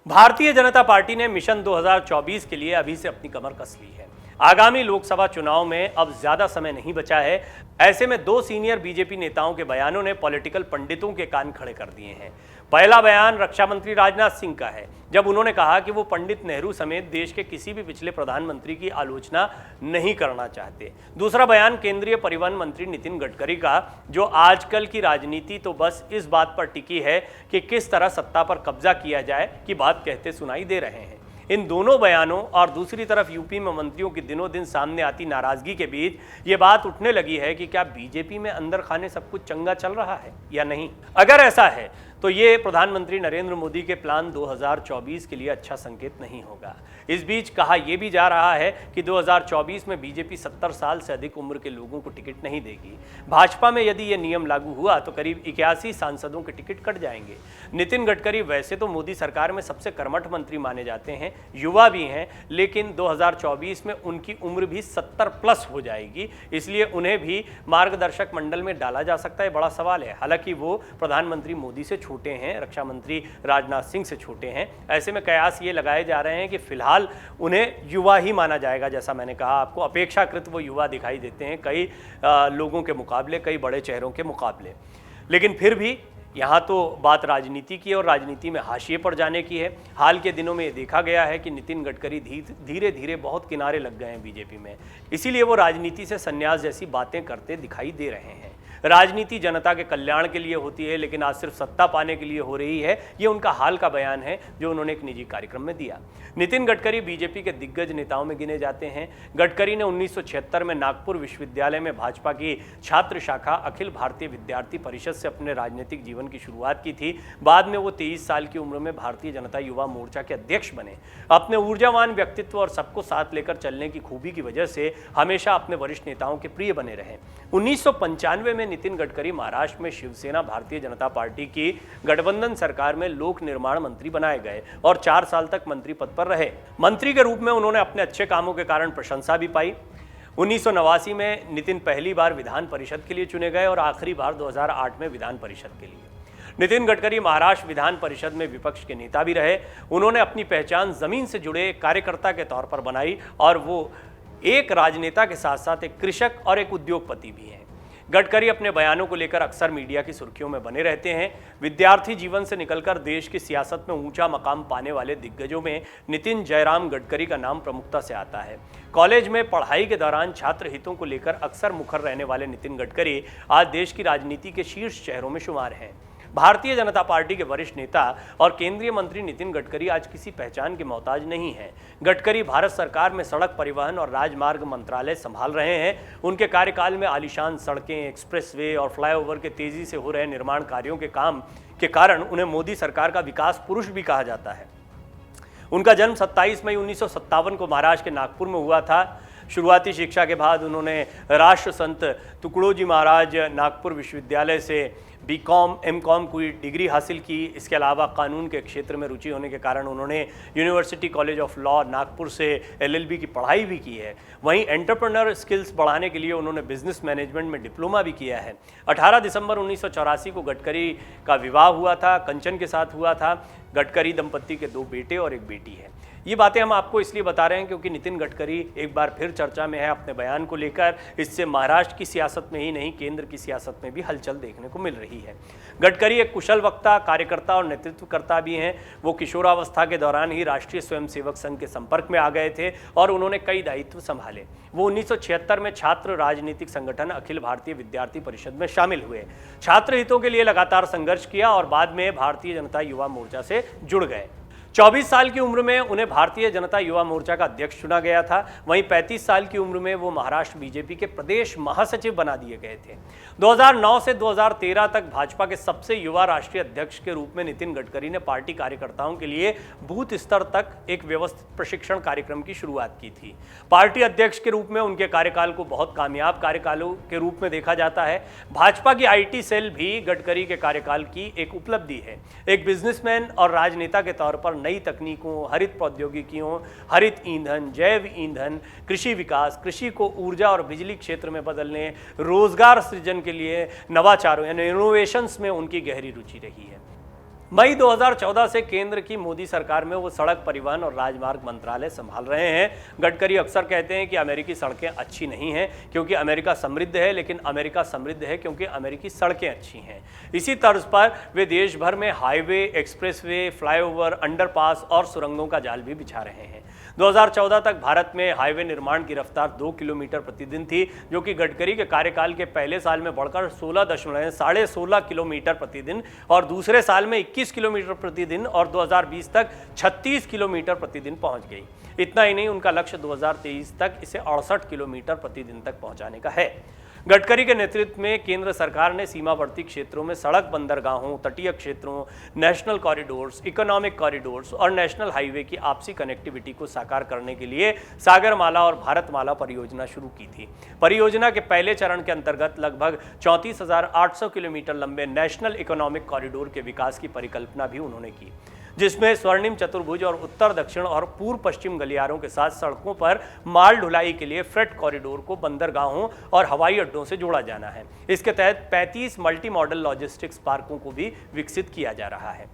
Bharatiya Janata party ने mission 2024 के लिए अभी से अपनी कमर कस ली है। आगामी लोकसभा चुनाव में अब ज्यादा समय नहीं बचा है। ऐसे में दो सीनियर बीजेपी नेताओं के बयानों ने पॉलिटिकल पंडितों के कान खड़े कर दिए हैं। पहला बयान रक्षा मंत्री राजनाथ सिंह का है, जब उन्होंने कहा कि वो पंडित नेहरू समेत देश के किसी भी पिछले प्रधानमंत्री की आलोचना नहीं करना चाहते। दूसरा बयान केंद्रीय परिवहन मंत्री नितिन गडकरी का, जो आजकल की राजनीति तो बस इस बात पर टिकी है कि किस तरह सत्ता पर कब्जा किया जाए की बात कहते सुनाई दे रहे हैं। इन दोनों बयानों और दूसरी तरफ यूपी में मंत्रियों की दिनों दिन सामने आती नाराजगी के बीच ये बात उठने लगी है कि क्या बीजेपी में अंदर खाने सब कुछ चंगा चल रहा है या नहीं। अगर ऐसा है तो ये प्रधानमंत्री नरेंद्र मोदी के प्लान 2024 के लिए अच्छा संकेत नहीं होगा। इस बीच कहा यह भी जा रहा है कि 2024 में बीजेपी 70 साल से अधिक उम्र के लोगों को टिकट नहीं देगी। भाजपा में यदि यह नियम लागू हुआ तो करीब 81 सांसदों के टिकट कट जाएंगे। नितिन गडकरी वैसे तो मोदी सरकार में सबसे कर्मठ मंत्री माने जाते हैं, युवा भी हैं, लेकिन 2024 में उनकी उम्र भी 70 प्लस हो जाएगी, इसलिए उन्हें भी मार्गदर्शक मंडल में डाला जा सकता है। बड़ा सवाल है। हालांकि वो प्रधानमंत्री मोदी से छोटे हैं, रक्षा मंत्री राजनाथ सिंह से छोटे हैं। ऐसे में कयास ये लगाए जा रहे हैं कि फिलहाल उन्हें युवा ही माना जाएगा। जैसा मैंने कहा आपको, अपेक्षाकृत वो युवा दिखाई देते हैं कई लोगों के मुकाबले, कई बड़े चेहरों के मुकाबले। लेकिन फिर भी यहाँ तो बात राजनीति की और राजनीति में हाशिए पर जाने की है। हाल के दिनों में ये देखा गया है कि नितिन गडकरी धीरे धीरे बहुत किनारे लग गए हैं बीजेपी में, इसीलिए वो राजनीति से संन्यास जैसी बातें करते दिखाई दे रहे हैं। राजनीति जनता के कल्याण के लिए होती है, लेकिन आज सिर्फ सत्ता पाने के लिए हो रही है, ये उनका हाल का बयान है जो उन्होंने एक निजी कार्यक्रम में दिया। नितिन गडकरी बीजेपी के दिग्गज नेताओं में गिने जाते हैं। गडकरी ने 1976 में नागपुर विश्वविद्यालय में भाजपा की छात्र शाखा अखिल भारतीय विद्यार्थी परिषद से अपने राजनीतिक जीवन की शुरुआत की थी। बाद में वो 23 साल की उम्र में भारतीय जनता युवा मोर्चा के अध्यक्ष बने। अपने ऊर्जावान व्यक्तित्व और सबको साथ लेकर चलने की खूबी की वजह से हमेशा अपने वरिष्ठ नेताओं के प्रिय बने रहे। 1995 में नितिन गडकरी महाराष्ट्र में शिवसेना भारतीय जनता पार्टी की गठबंधन सरकार में लोक निर्माण मंत्री बनाए गए और 4 साल तक मंत्री पद पर रहे। मंत्री के रूप में उन्होंने अपने अच्छे कामों के कारण प्रशंसा भी पाई। 1989 में नितिन पहली बार विधान परिषद के लिए चुने गए और आखिरी बार 2008 में विधान परिषद के लिए। नितिन गडकरी महाराष्ट्र विधान परिषद में विपक्ष के नेता भी रहे। उन्होंने अपनी पहचान जमीन से जुड़े कार्यकर्ता के तौर पर बनाई और वो एक राजनेता के साथ साथ एक कृषक और एक उद्योगपति भी हैं। गडकरी अपने बयानों को लेकर अक्सर मीडिया की सुर्खियों में बने रहते हैं। विद्यार्थी जीवन से निकलकर देश की सियासत में ऊंचा मकाम पाने वाले दिग्गजों में नितिन जयराम गडकरी का नाम प्रमुखता से आता है। कॉलेज में पढ़ाई के दौरान छात्र हितों को लेकर अक्सर मुखर रहने वाले नितिन गडकरी आज देश की राजनीति के शीर्ष चेहरों में शुमार हैं। भारतीय जनता पार्टी के वरिष्ठ नेता और केंद्रीय मंत्री नितिन गडकरी आज किसी पहचान के मोहताज नहीं हैं। गडकरी भारत सरकार में सड़क परिवहन और राजमार्ग मंत्रालय संभाल रहे हैं। उनके कार्यकाल में आलीशान सड़कें, एक्सप्रेसवे और फ्लाईओवर के तेजी से हो रहे निर्माण कार्यों के काम के कारण उन्हें मोदी सरकार का विकास पुरुष भी कहा जाता है। उनका जन्म 27 मई 1957 को महाराष्ट्र के नागपुर में हुआ था। शुरुआती शिक्षा के बाद उन्होंने राष्ट्र संत तुकडोजी महाराज नागपुर विश्वविद्यालय से बीकॉम एमकॉम की डिग्री हासिल की। इसके अलावा कानून के क्षेत्र में रुचि होने के कारण उन्होंने university college of law Nagpur से LLB की पढ़ाई भी की है। वहीं एंटरप्रेन्योर स्किल्स बढ़ाने के लिए उन्होंने बिजनेस मैनेजमेंट में डिप्लोमा भी किया है। 18 दिसंबर 1984 को गडकरी का विवाह हुआ था, कंचन के साथ हुआ था। गडकरी दंपत्ति के 2 बेटे और 1 बेटी है। ये बातें हम आपको इसलिए बता रहे हैं क्योंकि नितिन गडकरी एक बार फिर चर्चा में है अपने बयान को लेकर। इससे महाराष्ट्र की सियासत में ही नहीं, केंद्र की सियासत में भी हलचल देखने को मिल रही है। गडकरी एक कुशल वक्ता, कार्यकर्ता और नेतृत्वकर्ता भी हैं। वो किशोरावस्था के दौरान ही राष्ट्रीय स्वयंसेवक संघ के संपर्क में आ गए थे और उन्होंने कई दायित्व संभाले। वो 1976 में छात्र राजनीतिक संगठन अखिल भारतीय विद्यार्थी परिषद में शामिल हुए। छात्र हितों के लिए लगातार संघर्ष किया और बाद में भारतीय जनता युवा मोर्चा से जुड़ गए। 24 साल की उम्र में उन्हें भारतीय जनता युवा मोर्चा का अध्यक्ष चुना गया था। वहीं 35 साल की उम्र में वो महाराष्ट्र बीजेपी के प्रदेश महासचिव बना दिए गए थे। 2009 से 2013 तक भाजपा के सबसे युवा राष्ट्रीय अध्यक्ष के रूप में नितिन गडकरी ने पार्टी कार्यकर्ताओं के लिए बूथ स्तर तक एक व्यवस्थित प्रशिक्षण कार्यक्रम की शुरुआत की थी। पार्टी अध्यक्ष के रूप में उनके कार्यकाल को बहुत कामयाब कार्यकालों के रूप में देखा जाता है। भाजपा की IT सेल भी गडकरी के कार्यकाल की एक उपलब्धि है। एक बिजनेसमैन और राजनेता के तौर पर नई तकनीकों, हरित प्रौद्योगिकियों, हरित ईंधन, जैव ईंधन, कृषि विकास, कृषि को ऊर्जा और बिजली क्षेत्र में बदलने, रोजगार सृजन के लिए नवाचारों यानी इनोवेशंस में उनकी गहरी रुचि रही है। मई 2014 से केंद्र की मोदी सरकार में वो सड़क परिवहन और राजमार्ग मंत्रालय संभाल रहे हैं। गडकरी अक्सर कहते हैं कि अमेरिकी सड़कें अच्छी नहीं हैं क्योंकि अमेरिका समृद्ध है, लेकिन अमेरिका समृद्ध है क्योंकि अमेरिकी सड़कें अच्छी हैं। इसी तर्ज पर वे देश भर में हाईवे, एक्सप्रेसवे, फ्लाईओवर, अंडरपास और सुरंगों का जाल भी बिछा रहे हैं। 2014 तक भारत में हाईवे निर्माण की रफ्तार 2 किलोमीटर प्रतिदिन थी, जो कि गडकरी के कार्यकाल के पहले साल में बढ़कर 16.16 किलोमीटर प्रतिदिन और दूसरे साल में 21 किलोमीटर प्रतिदिन और 2020 तक 36 किलोमीटर प्रतिदिन पहुंच गई। इतना ही नहीं, उनका लक्ष्य 2023 तक इसे 68 किलोमीटर प्रतिदिन तक पहुंचाने का है। गडकरी के नेतृत्व में केंद्र सरकार ने सीमावर्ती क्षेत्रों में सड़क, बंदरगाहों, तटीय क्षेत्रों, नेशनल कॉरिडोर्स, इकोनॉमिक कॉरिडोर्स और नेशनल हाईवे की आपसी कनेक्टिविटी को साकार करने के लिए सागरमाला और भारतमाला परियोजना शुरू की थी। परियोजना के पहले चरण के अंतर्गत लगभग 34,800 किलोमीटर लंबे नेशनल इकोनॉमिक कॉरिडोर के विकास की परिकल्पना भी उन्होंने की, जिसमें स्वर्णिम चतुर्भुज और उत्तर दक्षिण और पूर्व पश्चिम गलियारों के साथ सड़कों पर माल ढुलाई के लिए फ्रेट कॉरिडोर को बंदरगाहों और हवाई अड्डों से जोड़ा जाना है। इसके तहत 35 मल्टी मॉडल लॉजिस्टिक्स पार्कों को भी विकसित किया जा रहा है।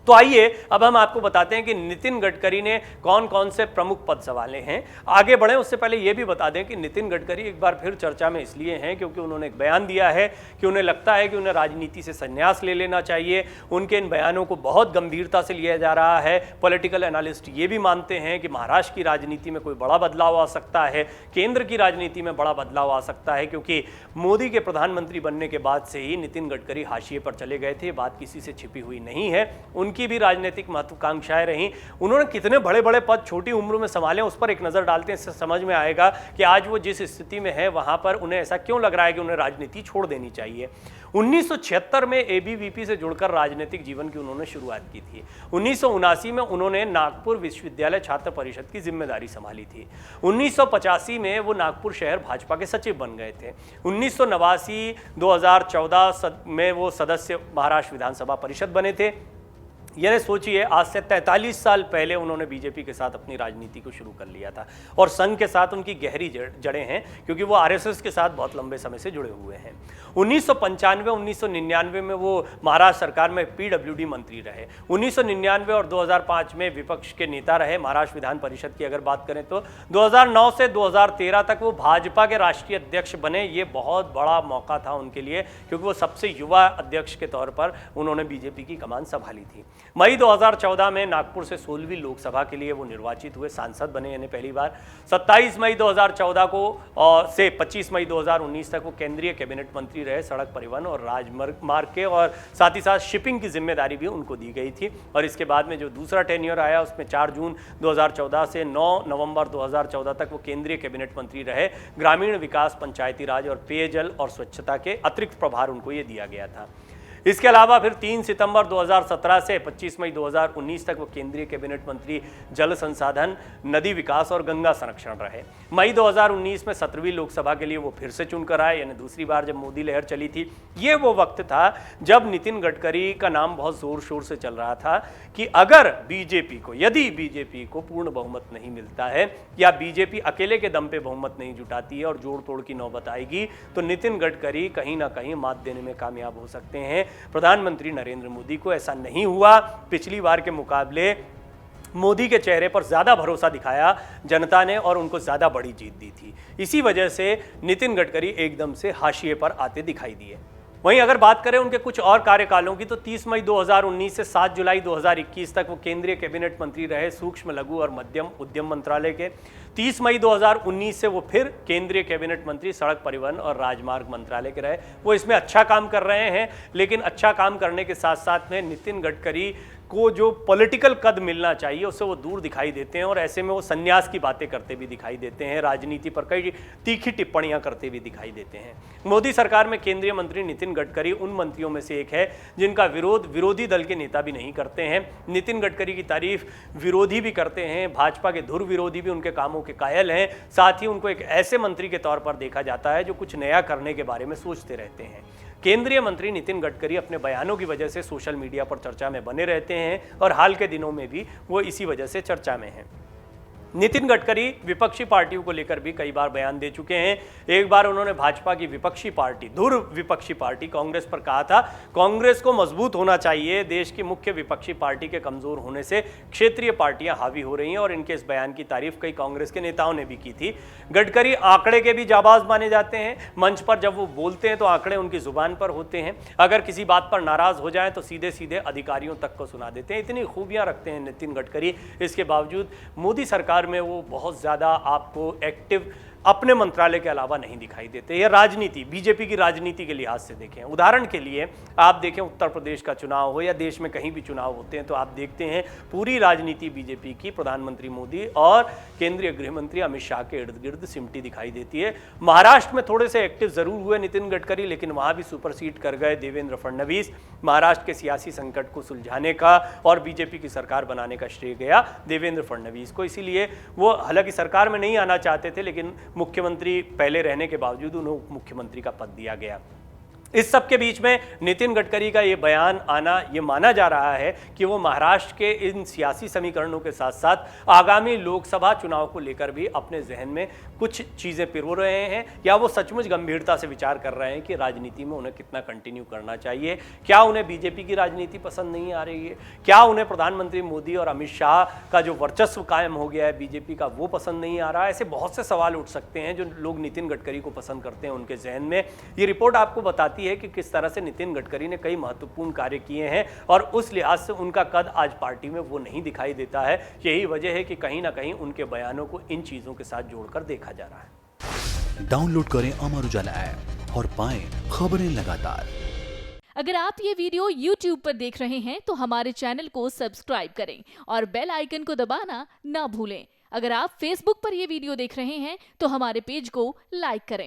तो आइए अब हम आपको बताते हैं कि नितिन गडकरी ने कौन कौन से प्रमुख पद संभाले हैं। आगे बढ़ें उससे पहले यह भी बता दें कि नितिन गडकरी एक बार फिर चर्चा में इसलिए हैं क्योंकि उन्होंने एक बयान दिया है कि उन्हें लगता है कि उन्हें राजनीति से संन्यास ले लेना चाहिए। उनके इन बयानों को बहुत गंभीरता से लिया जा रहा है। पॉलिटिकल एनालिस्ट ये भी मानते हैं कि महाराष्ट्र की राजनीति में कोई बड़ा बदलाव आ सकता है, केंद्र की राजनीति में बड़ा बदलाव आ सकता है, क्योंकि मोदी के प्रधानमंत्री बनने के बाद से ही नितिन गडकरी हाशिए पर चले गए थे। बात किसी से छिपी हुई नहीं है, उनकी भी राजनीतिक महत्वाकांक्षाएं रहीं। उन्होंने कितने बड़े बड़े पद छोटी उम्र में संभाले, उस पर एक नजर डालते हैं। इससे समझ में आएगा कि आज वो जिस स्थिति में है वहां पर उन्हें ऐसा क्यों लग रहा है कि उन्हें राजनीति छोड़ देनी चाहिए। 1976 में एबीवीपी से जुड़कर राजनीतिक जीवन की उन्होंने शुरुआत की थी। 1979 में उन्होंने नागपुर विश्वविद्यालय छात्र परिषद की जिम्मेदारी संभाली थी। 1985 में वो नागपुर शहर भाजपा के सचिव बन गए थे। 1989-2014 में वो सदस्य महाराष्ट्र विधानसभा परिषद बने थे। यानी सोचिए, आज से 43 साल पहले उन्होंने बीजेपी के साथ अपनी राजनीति को शुरू कर लिया था और संघ के साथ उनकी गहरी जड़ें हैं क्योंकि वो आरएसएस के साथ बहुत लंबे समय से जुड़े हुए हैं। 1995-1999 में वो महाराष्ट्र सरकार में पीडब्ल्यूडी मंत्री रहे। 1999 और 2005 में विपक्ष के नेता रहे। महाराष्ट्र विधान परिषद की अगर बात करें तो 2009 से 2013 तक वो भाजपा के राष्ट्रीय अध्यक्ष बने। ये बहुत बड़ा मौका था उनके लिए क्योंकि वो सबसे युवा अध्यक्ष के तौर पर उन्होंने बीजेपी की कमान संभाली थी। मई 2014 में नागपुर से 16वीं लोकसभा के लिए वो निर्वाचित हुए, सांसद बने यानी पहली बार। 27 मई 2014 को से 25 मई 2019 तक वो केंद्रीय कैबिनेट मंत्री रहे। सड़क परिवहन और राजमार्ग के और साथ ही साथ शिपिंग की जिम्मेदारी भी उनको दी गई थी। और इसके बाद में जो दूसरा टेन्योर आया उसमें 4 जून 2014 से 9 नवंबर 2014 तक वो केंद्रीय कैबिनेट मंत्री रहे। ग्रामीण विकास, पंचायती राज और पेयजल और स्वच्छता के अतिरिक्त प्रभार उनको ये दिया गया था। इसके अलावा फिर 3 सितंबर 2017 से 25 मई 2019 तक वो केंद्रीय कैबिनेट मंत्री जल संसाधन, नदी विकास और गंगा संरक्षण रहे। मई 2019 में 17वीं लोकसभा के लिए वो फिर से चुनकर आए, यानी दूसरी बार जब मोदी लहर चली थी। ये वो वक्त था जब नितिन गडकरी का नाम बहुत जोर शोर से चल रहा था कि अगर यदि बीजेपी को पूर्ण बहुमत नहीं मिलता है या बीजेपी अकेले के दम पे बहुमत नहीं जुटाती है और जोड़ तोड़ की नौबत आएगी तो नितिन गडकरी कहीं ना कहीं मात देने में कामयाब हो सकते हैं। प्रधानमंत्री नरेंद्र मोदी को ऐसा नहीं हुआ। पिछली बार के मुकाबले मोदी के चेहरे पर ज्यादा भरोसा दिखाया जनता ने और उनको ज्यादा बड़ी जीत दी थी। इसी वजह से नितिन गडकरी एकदम से हाशिए पर आते दिखाई दिए। वहीं अगर बात करें उनके कुछ और कार्यकालों की तो 30 मई 2019 से 7 जुलाई 2021 तक वो केंद्रीय कैबिनेट मंत्री रहे, सूक्ष्म, लघु और मध्यम उद्यम मंत्रालय के। 30 मई 2019 से वो फिर केंद्रीय कैबिनेट मंत्री सड़क परिवहन और राजमार्ग मंत्रालय के रहे। वो इसमें अच्छा काम कर रहे हैं, लेकिन अच्छा काम करने के साथ साथ में नितिन गडकरी को जो पॉलिटिकल कद मिलना चाहिए उससे वो दूर दिखाई देते हैं और ऐसे में वो संन्यास की बातें करते भी दिखाई देते हैं। राजनीति पर कई तीखी टिप्पणियां करते भी दिखाई देते हैं। मोदी सरकार में केंद्रीय मंत्री नितिन गडकरी उन मंत्रियों में से एक है जिनका विरोध विरोधी दल के नेता भी नहीं करते हैं। नितिन गडकरी की तारीफ विरोधी भी करते हैं, भाजपा के धुर विरोधी भी उनके कामों के कायल हैं। साथ ही उनको एक ऐसे मंत्री के तौर पर देखा जाता है जो कुछ नया करने के बारे में सोचते रहते हैं। केंद्रीय मंत्री नितिन गडकरी अपने बयानों की वजह से सोशल मीडिया पर चर्चा में बने रहते हैं और हाल के दिनों में भी वो इसी वजह से चर्चा में हैं। नितिन गडकरी विपक्षी पार्टियों को लेकर भी कई बार बयान दे चुके हैं। एक बार उन्होंने भाजपा की विपक्षी पार्टी, धुर विपक्षी पार्टी कांग्रेस पर कहा था, कांग्रेस को मजबूत होना चाहिए, देश की मुख्य विपक्षी पार्टी के कमजोर होने से क्षेत्रीय पार्टियां हावी हो रही हैं। और इनके इस बयान की तारीफ कई कांग्रेस के नेताओं ने भी की थी। गडकरी आंकड़े के भी जाबाज माने जाते हैं। मंच पर जब वो बोलते हैं तो आंकड़े उनकी जुबान पर होते हैं। अगर किसी बात पर नाराज हो जाए तो सीधे सीधे अधिकारियों तक को सुना देते हैं। इतनी खूबियां रखते हैं नितिन गडकरी। इसके बावजूद मोदी सरकार में वो बहुत ज़्यादा आपको एक्टिव अपने मंत्रालय के अलावा नहीं दिखाई देते। यह राजनीति, बीजेपी की राजनीति के लिहाज से देखें, उदाहरण के लिए आप देखें उत्तर प्रदेश का चुनाव हो या देश में कहीं भी चुनाव होते हैं तो आप देखते हैं पूरी राजनीति बीजेपी की प्रधानमंत्री मोदी और केंद्रीय गृह मंत्री अमित शाह के इर्द गिर्द सिमटी दिखाई देती है। महाराष्ट्र में थोड़े से एक्टिव जरूर हुए नितिन गडकरी, लेकिन वहां भी सुपरसीड कर गए देवेंद्र फडणवीस। महाराष्ट्र के सियासी संकट को सुलझाने का और बीजेपी की सरकार बनाने का श्रेय गया देवेंद्र फडणवीस को। इसीलिए वो हालांकि सरकार में नहीं आना चाहते थे, लेकिन मुख्यमंत्री पहले रहने के बावजूद उन्हें उप मुख्यमंत्री का पद दिया गया। इस सब के बीच में नितिन गडकरी का ये बयान आना, ये माना जा रहा है कि वो महाराष्ट्र के इन सियासी समीकरणों के साथ साथ आगामी लोकसभा चुनाव को लेकर भी अपने जहन में कुछ चीज़ें पिरो रहे हैं, या वो सचमुच गंभीरता से विचार कर रहे हैं कि राजनीति में उन्हें कितना कंटिन्यू करना चाहिए। क्या उन्हें बीजेपी की राजनीति पसंद नहीं आ रही है? क्या उन्हें प्रधानमंत्री मोदी और अमित शाह का जो वर्चस्व कायम हो गया है बीजेपी का, वो पसंद नहीं आ रहा है? ऐसे बहुत से सवाल उठ सकते हैं जो लोग नितिन गडकरी को पसंद करते हैं उनके जहन में। ये रिपोर्ट आपको बताती है कि किस तरह से नितिन गडकरी ने कई महत्वपूर्ण कार्य किए हैं और उस लिहाज से उनका कद आज पार्टी में वो नहीं दिखाई देता है। यही वजह है कि कहीं ना कहीं उनके बयानों को इन चीजों के साथ जोड़कर देखा जा रहा है। डाउनलोड करें अमर उजाला ऐप और पाएं खबरें लगातार। अगर आप ये वीडियो YouTube पर देख रहे हैं तो हमारे चैनल को सब्सक्राइब करें और बेल आइकन को दबाना ना भूलें। अगर आप Facebook पर ये वीडियो देख रहे हैं तो हमारे पेज को लाइक करें।